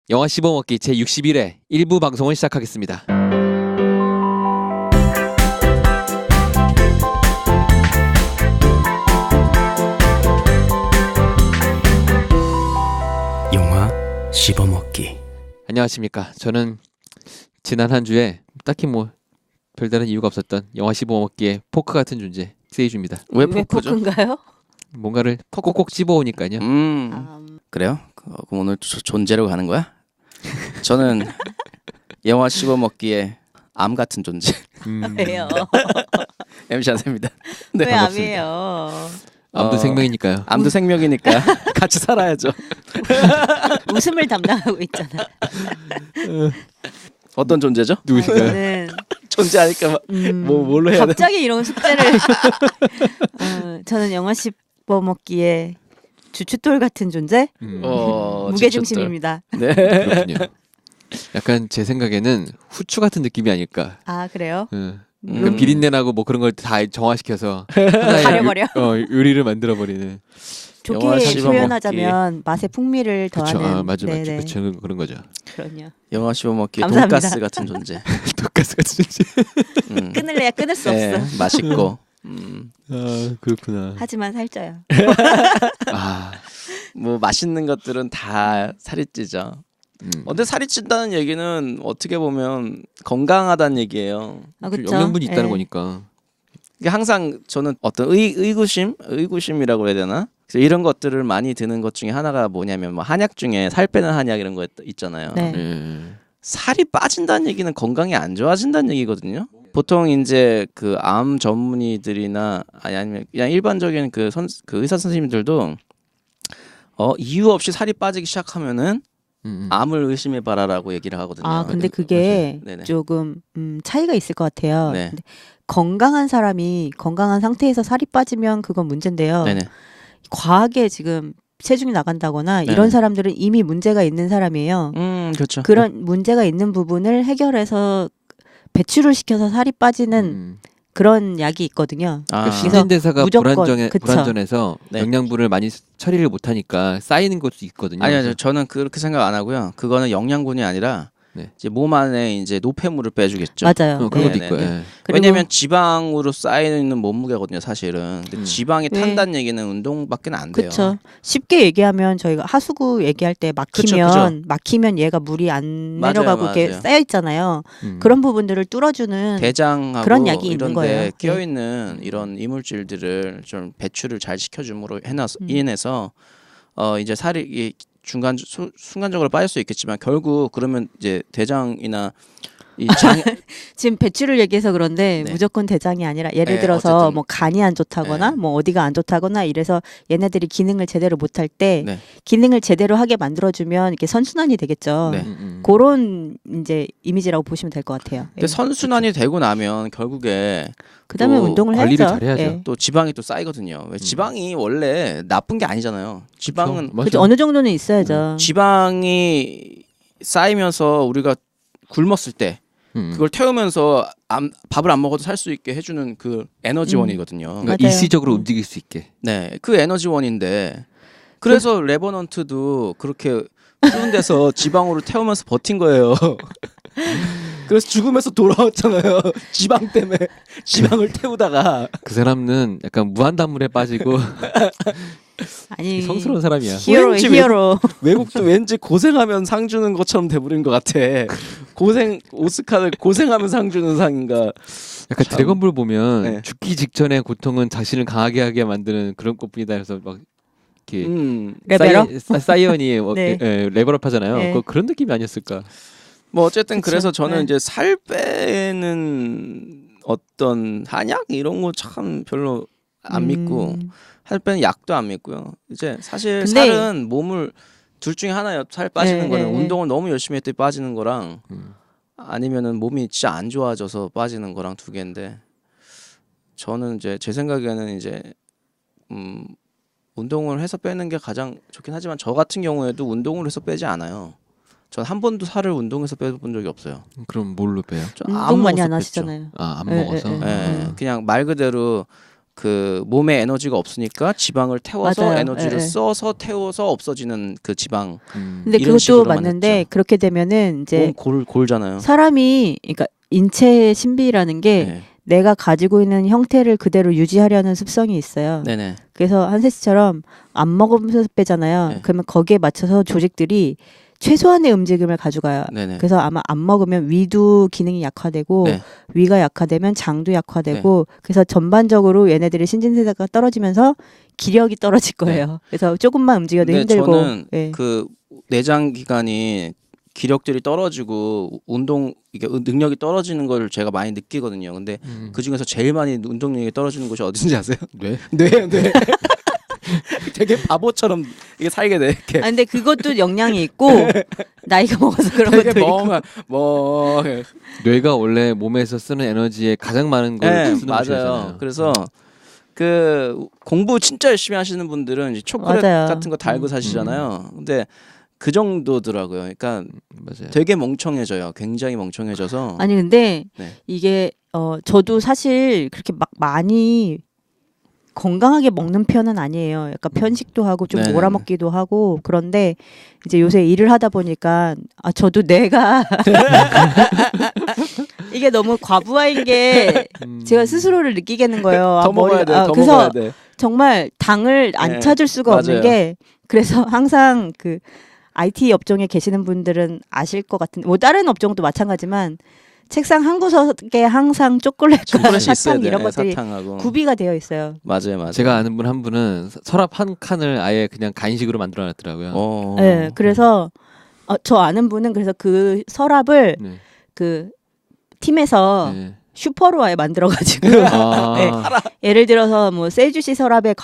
영화 씹어먹기 제61회 1부 방송을 시작하겠습니다. 영화 씹어먹기. 안녕하십니까. 저는 지난 한 주에 딱히 뭐 별다른 이유가 없었던 영화 씹어먹기의 포크 같은 존재 세이주입니다. 왜 포크죠? 포크인가요? 뭔가를 꼭꼭 찝어오니까요. 그래요? 그럼 오늘 존재로 가는 거야? 저는 영화 씹어먹기의 암 같은 존재 왜요? MC 안세입니다. 네, 왜 반갑습니다. 암이에요? 암도 생명이니까요. 암도 생명이니까 같이 살아야죠. 웃음을 담당하고 있잖아. 어떤 존재죠? 누구신가요? 저는 존재하니까 뭘로 해야 돼? 갑자기 이런 숙제를 저는 영화 씹어먹기의 주춧돌 같은 존재? 무게중심입니다. 네. 그렇군요. 약간 제 생각에는 후추 같은 느낌이 아닐까. 아 그래요? 그 비린내나고 뭐 그런 걸 다 정화시켜서 하나의 가려버려? 요리를 만들어 버리는. 영화 좋게 씹어먹기. 표현하자면 맛의 풍미를 그렇죠. 더하는. 맞죠. 네네. 그렇죠. 그런 거죠. 그럼요. 영화 씹어먹기 감사합니다. 돈가스 같은 존재. 돈가스 같은 존재. 끊을래야 끊을 수 네, 없어. 맛있고. 아 그렇구나. 하지만 살쪄요. 아 뭐 맛있는 것들은 다 살이 찌죠. 근데 살이 찐다는 얘기는 어떻게 보면 건강하다는 얘기예요. 아 그렇죠. 영양분이 있다는 거니까. 이게 항상 저는 어떤 의구심이라고 해야 되나? 그래서 이런 것들을 많이 드는 것 중에 하나가 뭐냐면 뭐 한약 중에 살 빼는 한약 이런 거 있잖아요. 네. 살이 빠진다는 얘기는 건강이 안 좋아진다는 얘기거든요. 보통 이제 그 암 전문의들이나 아니면 그냥 일반적인 그 의사 선생님들도 이유 없이 살이 빠지기 시작하면은 암을 의심해 봐라라고 얘기를 하거든요. 아 근데 그게 네네. 조금 차이가 있을 것 같아요. 네. 근데 건강한 사람이 건강한 상태에서 살이 빠지면 그건 문제인데요. 네네. 과하게 지금 체중이 나간다거나 네. 이런 사람들은 이미 문제가 있는 사람이에요. 그렇죠. 그런 문제가 있는 부분을 해결해서 배출을 시켜서 살이 빠지는 그런 약이 있거든요. 그러니까 신진대사가 무조건, 그쵸. 불안전해서 네. 영양분을 많이 처리를 못하니까 쌓이는 것도 있거든요. 아니요, 저는 그렇게 생각 안 하고요. 그거는 영양분이 아니라 네. 이제 몸 안에 이제 노폐물을 빼주겠죠. 맞아요. 그런 것도 네, 있고. 네, 예. 그리고- 왜냐면 지방으로 쌓이는 몸무게거든요, 사실은. 근데 지방이 네. 탄다는 얘기는 운동밖에 안 돼요. 그렇죠. 쉽게 얘기하면 저희가 하수구 얘기할 때 막히면 그쵸. 막히면 얘가 물이 안 맞아요, 내려가고 이렇게 맞아요. 쌓여 있잖아요. 그런 부분들을 뚫어주는 대장하고 그런 약이 있는 이런 거예요. 데 끼어 있는 이런 이물질들을 좀 배출을 잘 시켜줌으로 인해서 이제 살이 순간적으로 빠질 수 있겠지만 결국 그러면 이제 대장이나 이 장 지금 배출을 얘기해서 그런데 네. 무조건 대장이 아니라 예를 네, 들어서 어쨌든. 뭐 간이 안 좋다거나 네. 뭐 어디가 안 좋다거나 이래서 얘네들이 기능을 제대로 못할 때 네. 기능을 제대로 하게 만들어주면 이게 선순환이 되겠죠. 네. 그런 이제 이미지라고 보시면 될 것 같아요. 근데 선순환이 되고 나면 결국에 그다음에 또 운동을 관리를 해야죠. 잘해야죠. 예. 또 지방이 또 쌓이거든요. 왜 지방이 원래 나쁜 게 아니잖아요. 지방은 그죠. 어느 정도는 있어야죠. 지방이 쌓이면서 우리가 굶었을 때 그걸 태우면서 밥을 안 먹어도 살 수 있게 해주는 그 에너지원이거든요. 그러니까 맞아요. 일시적으로 움직일 수 있게. 네, 그 에너지원인데 그래서 레버넌트도 그렇게 추운 데서 지방으로 태우면서 버틴 거예요. 그래서 죽으면서 돌아왔잖아요. 지방 때문에 지방을 태우다가 그 사람은 약간 무한단물에 빠지고 아니 성스러운 사람이야. 왠지 히어로. 외국도 왠지 고생하면 상 주는 것처럼 돼버린 것 같아. 오스카를 고생하면 상 주는 상인가. 약간 참. 드래곤볼 보면 네. 죽기 직전의 고통은 자신을 강하게 하게 만드는 그런 것뿐이다 해서 막 이렇게 레벨업? 사이언이 뭐 네. 레벨업 하잖아요. 네. 그런 느낌이 아니었을까? 뭐 어쨌든 그쵸. 그래서 저는 네. 이제 살 빼는 어떤 한약 이런 거 참 별로 안 믿고 살 빼는 약도 안 믿고요. 이제 사실 근데- 살은 몸을 둘 중에 하나예요. 살 빠지는 네, 거는 네, 네. 운동을 너무 열심히 했더니 빠지는 거랑 아니면은 몸이 진짜 안 좋아져서 빠지는 거랑 두 개인데 저는 이제 제 생각에는 이제 운동을 해서 빼는 게 가장 좋긴 하지만 저 같은 경우에도 운동을 해서 빼지 않아요. 전 한 번도 살을 운동해서 빼본 적이 없어요. 그럼 뭘로 빼요? 저 운동 많이 안 먹어서 뺐죠. 하시잖아요. 안 예, 먹어서. 예, 예. 그냥 말 그대로 그 몸에 에너지가 없으니까 지방을 태워서 맞아요. 에너지를 예, 예. 써서 태워서 없어지는 그 지방. 근데 이런 그것도 식으로만 맞는데 했죠. 그렇게 되면은 이제 골잖아요. 사람이 그러니까 인체의 신비라는 게 네. 내가 가지고 있는 형태를 그대로 유지하려는 습성이 있어요. 네네. 그래서 한세 씨처럼 안 먹으면서 빼잖아요. 네. 그러면 거기에 맞춰서 조직들이 최소한의 움직임을 가져가요. 네네. 그래서 아마 안 먹으면 위도 기능이 약화되고 네. 위가 약화되면 장도 약화되고 그래서 전반적으로 얘네들의 신진대사가 떨어지면서 기력이 떨어질 거예요. 그래서 조금만 움직여도 근데 힘들고. 저는 예. 그 내장 기관이 기력들이 떨어지고 운동 이게 능력이 떨어지는 걸 제가 많이 느끼거든요. 근데 그 중에서 제일 많이 운동 능력이 떨어지는 곳이 어딘지 아세요? 뇌? 네. 되게 바보처럼 이게 살게 돼. 이렇게. 아, 근데 그것도 영향이 있고 나이가 먹어서 그런 것도 되게 있고. 뇌가 원래 몸에서 쓰는 에너지의 가장 많은 걸 네, 쓰는 맞아요. 곳이잖아요. 그래서 그 공부 진짜 열심히 하시는 분들은 이제 초콜릿 맞아요. 같은 거 달고 사시잖아요. 근데 그 정도더라고요. 그러니까 맞아요. 되게 멍청해져요. 굉장히 멍청해져서. 아니 근데 네. 이게 저도 사실 그렇게 막 많이 건강하게 먹는 편은 아니에요. 약간 편식도 하고 좀 네네네. 몰아먹기도 하고 그런데 이제 요새 일을 하다 보니까 저도 뇌가 이게 너무 과부하인 게 제가 스스로를 느끼겠는 거예요. 더 먹어야 돼. 더 그래서 먹어야 돼. 정말 당을 안 네, 찾을 수가 없는 맞아요. 게 그래서 항상 그 IT 업종에 계시는 분들은 아실 것 같은데 뭐 다른 업종도 마찬가지만 책상 한 구석에 항상 초콜릿과 초콜릿이 있어야 사탕 돼. 이런 것들이 사탕하고. 구비가 되어 있어요. 맞아요. 제가 아는 분 한 분은 서랍 한 칸을 아예 그냥 간식으로 만들어 놨더라고요. 네, 그래서 저 아는 분은 그래서 그 서랍을 네. 그 팀에서 네. 슈퍼로 아예 만들어가지고 아, 네. 예를 들어서 뭐 세이주시 서랍에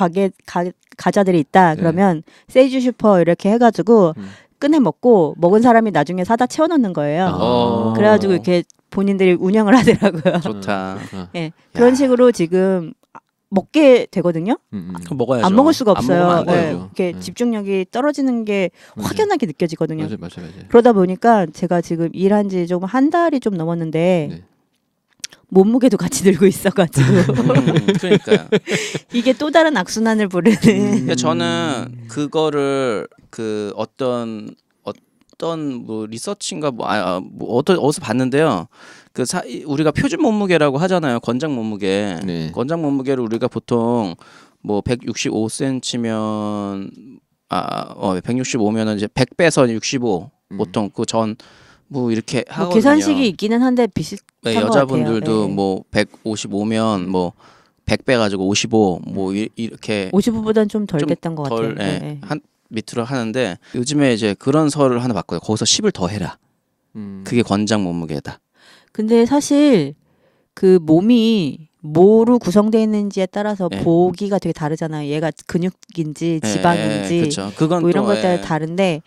가자들이 있다 네. 그러면 세이주 슈퍼 이렇게 해가지고 꺼내 먹고 먹은 사람이 나중에 사다 채워넣는 거예요. 아. 그래가지고 이렇게 본인들이 운영을 하더라고요. 좋다. 예, 그런 식으로 지금 먹게 되거든요. 그럼 먹어야죠. 안 먹을 수가 안 없어요. 먹으면 안 예, 돼요. 이렇게 네. 집중력이 떨어지는 게 맞아요. 확연하게 느껴지거든요. 맞아요. 그러다 보니까 제가 지금 일한 지 조금 한 달이 좀 넘었는데 네. 몸무게도 같이 늘고 있어가지고 그러니까요. 이게 또 다른 악순환을 부르는. 그러니까 저는 그거를 그 어떤 뭐 리서치인가 뭐 어디서 봤는데요. 우리가 표준 몸무게라고 하잖아요. 권장 몸무게. 네. 권장 몸무게를 우리가 보통 뭐 165cm면 165면은 이제 100 빼서 65 보통 그 전 뭐 이렇게 뭐 하거든요. 계산식이 있기는 한데 비슷한 네, 것 여자분들도 같아요. 네. 뭐 155면 뭐 100 빼가지고 55 뭐 이렇게 55보다는 좀 덜 좀 됐던 것 덜, 같아요. 예, 네. 한 밑으로 하는데 요즘에 이제 그런 설을 하나 봤거든요. 거기서 10을 더 해라. 그게 권장 몸무게다. 근데 사실 그 몸이 뭐로 구성되어 있는지에 따라서 예. 보기가 되게 다르잖아요. 얘가 근육인지 지방인지 그렇죠. 그건 뭐 이런 또, 것 따라 다른데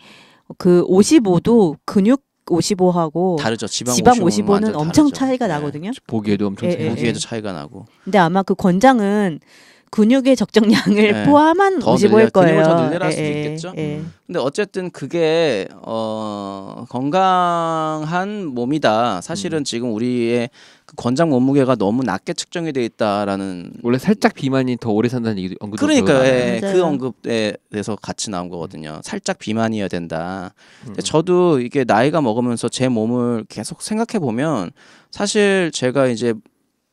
그 55도 근육 55하고 다르죠. 지방, 지방 55는 55는 완전 엄청 다르죠. 차이가 예. 나거든요. 보기에도 엄청 예, 차이. 예, 보기에도 예. 차이가 나고. 근데 아마 그 권장은 근육의 적정량을 예. 포함한 더 55일 거예요. 근육을 더 늘려라 할 수도 있겠죠. 예. 근데 어쨌든 그게 건강한 몸이다. 사실은 지금 우리의 그 권장 몸무게가 너무 낮게 측정이 돼 있다라는. 원래 살짝 비만이 더 오래 산다는 얘기도 언급도 그러니까 많아요. 예, 맞아요. 그 언급에 대해서 같이 나온 거거든요. 살짝 비만이어야 된다. 근데 저도 이게 나이가 먹으면서 제 몸을 계속 생각해 보면 사실 제가 이제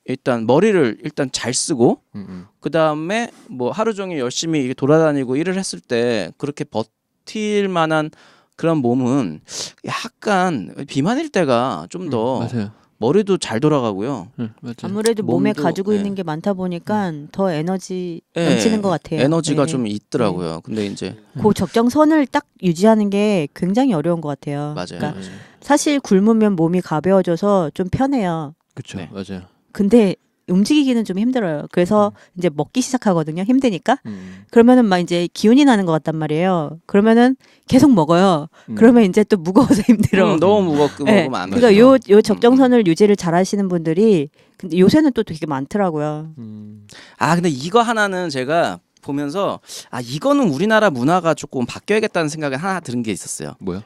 일단 머리를 일단 잘 쓰고 그 다음에 뭐 하루 종일 열심히 이렇게 돌아다니고 일을 했을 때 그렇게 버틸 만한 그런 몸은 약간 비만일 때가 좀 더 맞아요. 머리도 잘 돌아가고요. 맞아요. 아무래도 몸에 몸도, 가지고 예. 있는 게 많다 보니까 더 에너지 예, 넘치는 것 같아요. 에너지가 예. 좀 있더라고요. 근데 이제 그 적정선을 딱 유지하는 게 굉장히 어려운 것 같아요. 맞아요. 그러니까 맞아요. 사실 굶으면 몸이 가벼워져서 좀 편해요. 그렇죠. 네. 맞아요. 근데 움직이기는 좀 힘들어요. 그래서 이제 먹기 시작하거든요. 힘드니까. 음. 그러면은 막 이제 기운이 나는 것 같단 말이에요. 그러면은 계속 먹어요. 그러면 이제 또 무거워서 힘들어. 너무 무겁게 네. 먹으면 안 그러니까 되죠. 요 적정선을 유지를 잘 하시는 분들이 근데 요새는 또 되게 많더라고요. 근데 이거 하나는 제가 보면서 이거는 우리나라 문화가 조금 바뀌어야겠다는 생각이 하나 드는 게 있었어요. 뭐요?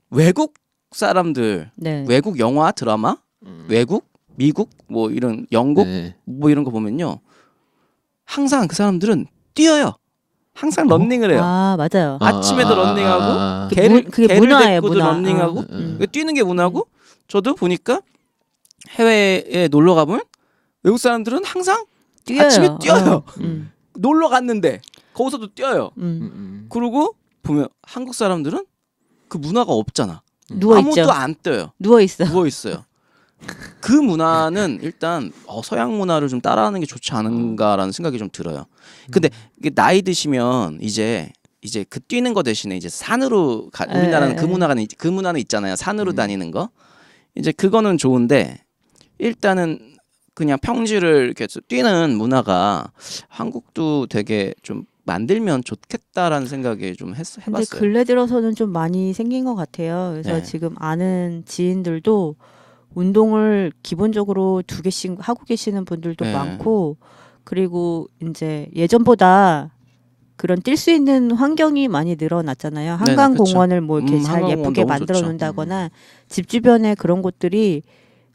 외국 사람들, 네. 외국 영화, 드라마, 외국, 미국, 뭐 이런 영국, 네. 뭐 이런 거 보면요, 항상 그 사람들은 뛰어요. 항상 런닝을 해요. 아 맞아요. 아침에도 런닝하고 그게 개를 문화예요, 데리고도 문화. 런닝하고 음. 뛰는 게 문화고 저도 보니까 해외에 놀러 가보면 외국 사람들은 항상 뛰어요. 아침에 뛰어요. 음. 놀러 갔는데 거기서도 뛰어요. 음. 그리고 보면 한국 사람들은 그 문화가 없잖아. 누워 있죠. 아무도 안 뛰어요. 누워 있어. 누워 있어요. 그 문화는 일단 서양 문화를 좀 따라하는 게 좋지 않은가라는 생각이 좀 들어요. 근데 이게 나이 드시면 이제 그 뛰는 거 대신에 이제 산으로 우리나라는 그 문화는 있잖아요. 산으로 다니는 거. 이제 그거는 좋은데 일단은 그냥 평지를 이렇게 뛰는 문화가 한국도 되게 좀 만들면 좋겠다라는 생각이 좀 근데 해봤어요. 근래 들어서는 좀 많이 생긴 것 같아요. 그래서 네. 지금 아는 지인들도 운동을 기본적으로 2개씩 하고 계시는 분들도 네. 많고, 그리고 이제 예전보다 그런 뛸 수 있는 환경이 많이 늘어났잖아요. 네네, 한강공원을 뭐 이렇게 잘 한강공원 예쁘게 너무 만들어 좋죠. 놓는다거나 집 주변에 그런 곳들이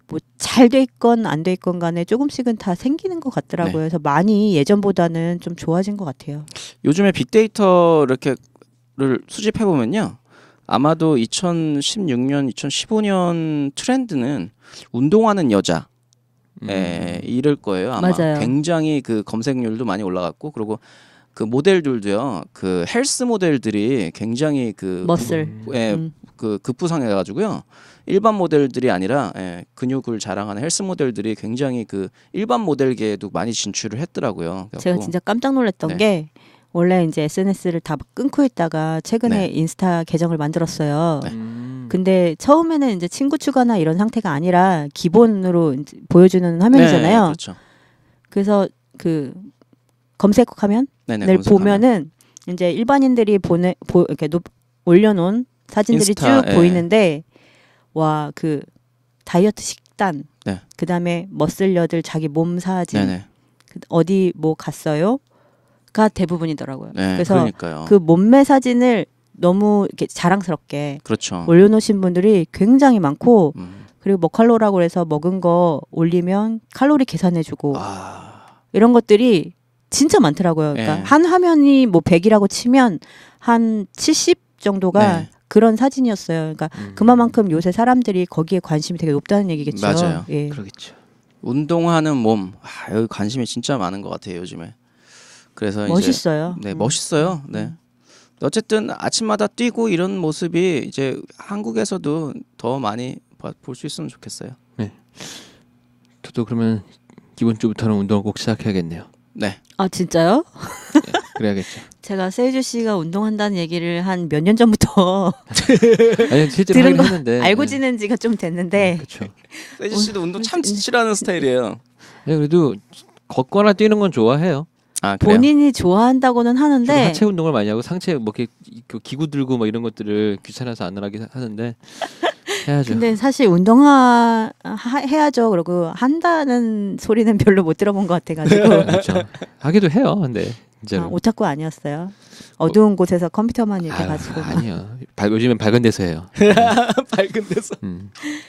뭐 잘 돼 있건 안 돼 있건 간에 조금씩은 다 생기는 것 같더라고요. 네. 그래서 많이 예전보다는 좀 좋아진 것 같아요. 요즘에 빅데이터 이렇게를 수집해 보면요, 아마도 2016년, 2015년 트렌드는 운동하는 여자. 이럴 거예요. 아마 맞아요. 굉장히 그 검색률도 많이 올라갔고, 그리고 그 모델들도요, 그 헬스 모델들이 굉장히 그 멋을. 그 급부상해가지고요. 일반 모델들이 아니라 근육을 자랑하는 헬스 모델들이 굉장히 그 일반 모델계에도 많이 진출을 했더라고요. 제가 그래갖고 진짜 깜짝 놀랐던 네. 게, 원래 이제 SNS를 다 끊고 있다가 최근에 네. 인스타 계정을 만들었어요. 네. 근데 처음에는 이제 친구 추가나 이런 상태가 아니라 기본으로 이제 보여주는 화면이잖아요. 네, 그렇죠. 그래서 그 검색하면 네네, 늘 검색하면. 보면은 이제 일반인들이 이렇게 올려놓은 사진들이 인스타, 쭉 예. 보이는데, 와, 그 다이어트 식단, 네. 그 다음에 머슬러들 자기 몸 사진, 네네. 어디 뭐 갔어요?가 대부분이더라고요. 네, 그래서 그러니까요. 그 몸매 사진을 너무 이렇게 자랑스럽게 그렇죠. 올려놓으신 분들이 굉장히 많고, 음. 그리고 먹칼로라고 해서 먹은 거 올리면 칼로리 계산해주고 아, 이런 것들이 진짜 많더라고요. 그러니까 네. 한 화면이 뭐 100이라고 치면 한 70 정도가 네. 그런 사진이었어요. 그러니까 그만큼 요새 사람들이 거기에 관심이 되게 높다는 얘기겠죠. 맞아요. 예. 그러겠죠. 운동하는 몸, 여기 관심이 진짜 많은 것 같아요 요즘에. 그래서 멋있어요. 이제 멋있어요. 네. 어쨌든 아침마다 뛰고 이런 모습이 이제 한국에서도 더 많이 볼 수 있으면 좋겠어요. 저도 그러면 기본 주부터는 운동을 꼭 시작해야겠네요. 네. 아 진짜요? 네, 그래야겠죠. 제가 세이주 씨가 운동한다는 얘기를 한 몇 년 전부터 아니 실제로 들은 하긴 거 했는데 알고 지낸 지가 좀 됐는데, 그렇죠. 세지 씨도 운동 참 싫어하는 스타일이에요. 네, 그래도 걷거나 뛰는 건 좋아해요. 아 그래요? 본인이 좋아한다고는 주로 하는데 하체 운동을 많이 하고 상체 뭐 이렇게 그 기구 들고 뭐 이런 것들을 귀찮아서 안 하긴 하는데 해야죠. 근데 사실 해야죠. 그리고 한다는 소리는 별로 못 들어본 것 같아가지고. 그렇죠. 하기도 해요. 근데 아, 진짜로. 오타쿠 아니었어요. 어두운 곳에서 컴퓨터만 이렇게 아유, 가지고 아니요. 요즘엔 밝은 데서 해요. 밝은 데서.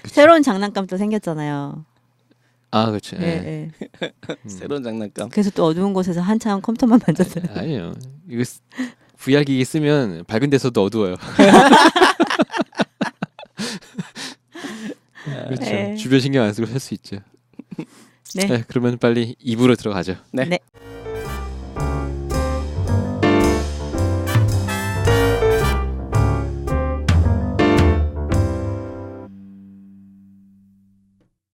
새로운 장난감도 생겼잖아요. 아 그렇죠. 예, 예. 새로운 장난감. 그래서 또 어두운 곳에서 한참 컴퓨터만 만졌어요. 아니요. 이거 VR 기기 쓰면 밝은 데서도 어두워요. 그렇죠. 네. 주변 신경 안 쓰고 할 수 있죠. 네. 네, 그러면 빨리 2부로 들어가죠. 네. 네.